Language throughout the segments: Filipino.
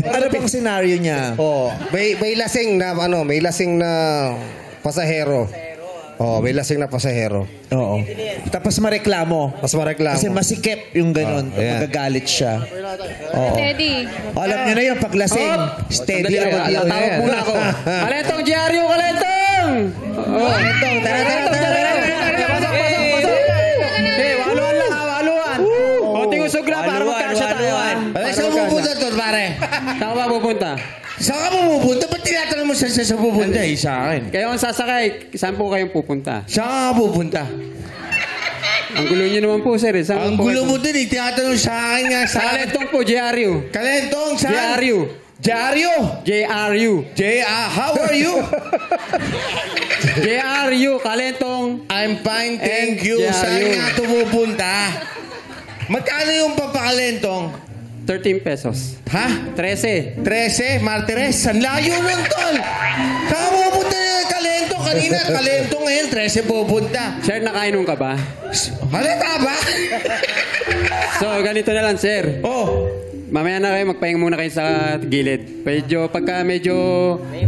Ano bang senaryo niya? Oh, may lasing na pasahero. Oh, may lasing na pasahero. Oo. Tapos mareklamo. Mas mareklamo. Kasi masikip yung ganun. ayan. Magagalit siya. Oo. Steady. Alam niyo na yun, pag lasing. Steady Sandali, naman yun. tawag muna ako. Kalentong, Diaryo, Kalentong! Kalentong, tara. Pasok. Okay, waluan lang, waluan. Konting usog lang para magkasya tayo. Saan pupunta doon, pare? Saan ka pupunta? Saan ka pupunta? Ba't tinatanong mo sa pupunta? Hindi, sa akin. Kayo ang sasakay, saan po kayong pupunta? Saan ka pupunta? Ang gulo nyo naman po, sir. Saan Ang po gulo kayo- mo din, tinatanong sa akin nga Sa Kalentong po, Diaryo. Kalentong, saan? Diaryo. Diaryo? JRU. How are you? JRU, Kalentong. I'm fine, thank And you. Saan Diaryo. nga pupunta? Magkano yung papakalentong? 13 pesos. Ha? 13. 13, Martires. Ang layo nun, tol. Saan ka pupunta na Kalentong? Kanina, Kalentong ngayon, 13 pupunta. Sir, nakainom ka ba? Halata ba? So, ganito na lang, sir. Oh, Mamaya na kayo, magpahinga muna kayo sa gilid. Pagka medyo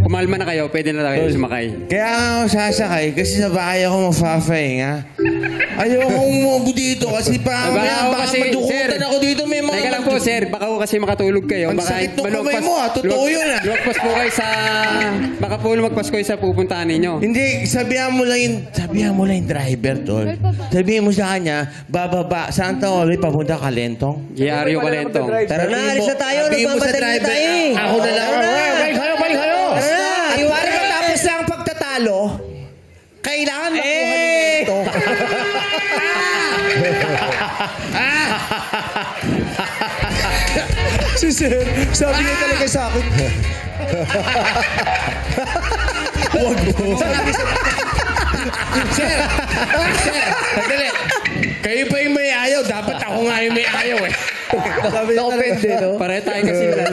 kumalma na kayo, pwede na kayo sumakay. Kaya nga ako sasakay kasi sa bahay ako magpapahinga. Ayokong umubo dito kasi Baka baka sir, madukutan ako dito. May mga teka lang po, sir. Baka ko kasi makatulog kayo. Ang sakit ng kamay mo, totoo yun, Lumagpas po kayo sa... Baka po lumagpas kayo sa pupuntahan ninyo. Hindi, sabihan mo lang yung driver, tol. Sabihin mo sa kanya, bababa, saan to ulit papunta Kalentong? Diaryo Kalentong. Tara na, alis na tayo. sabihin mo sa Nagmamadali na driver, tayo eh. ako na lang. Balik kayo! Tara na. Iwari matapos na ang pagtatalo, kailangan makuha nyo ito. Si Sir, sabi niya talaga sa akin. Huwag mo. Sir, sandali. Kayo pa yung may ayaw. Dapat ako nga yung may ayaw eh. Sabi niya talaga. No? Pare tayo kasi nila.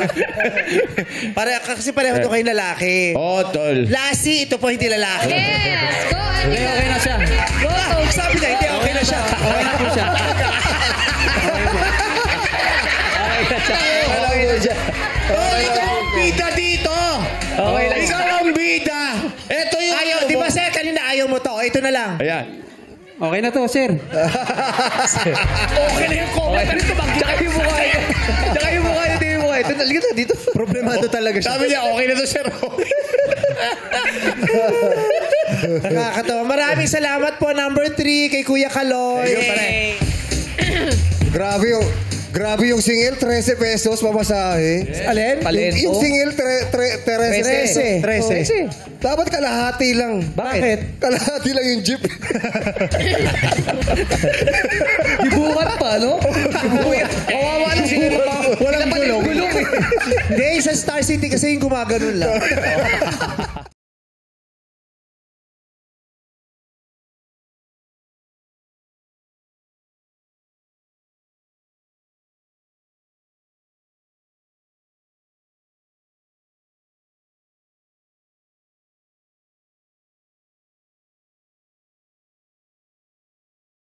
Kasi pareho to kayo lalaki. Oh, tol. Lassie, ito po hindi lalaki. Yes! Go, Hindi, Anika. okay na siya. Go! Sabi na, hindi okay na siya. Okay na po siya. Tol, ikaw ang bida dito. Okay lang. Ikaw ang bida. Ito yung Ayaw, di ba sir, kanina ayaw mo to. Ito na lang. Ayan. Okay na to, sir. Okay na yung comment. Ano ito? Tsaka yung mukha niya. Tsaka yung mukha niya. Yung mukha. Ito, halika na dito. Problemado talaga siya. Sabi niya, okay na to, sir. Nakakatawa. Maraming salamat po. Number 3 kay Kuya Kaloy. Grabe yung single, 13 pesos pamasahe. Alin? Yung single, 13. 13. Dapat kalahati lang. Bakit? Kalahati lang yung jeep. Dibukat pa, no? Kawawa na siguro. Walang gulong. Hindi, sa Star City kasi yung gumaganon lang.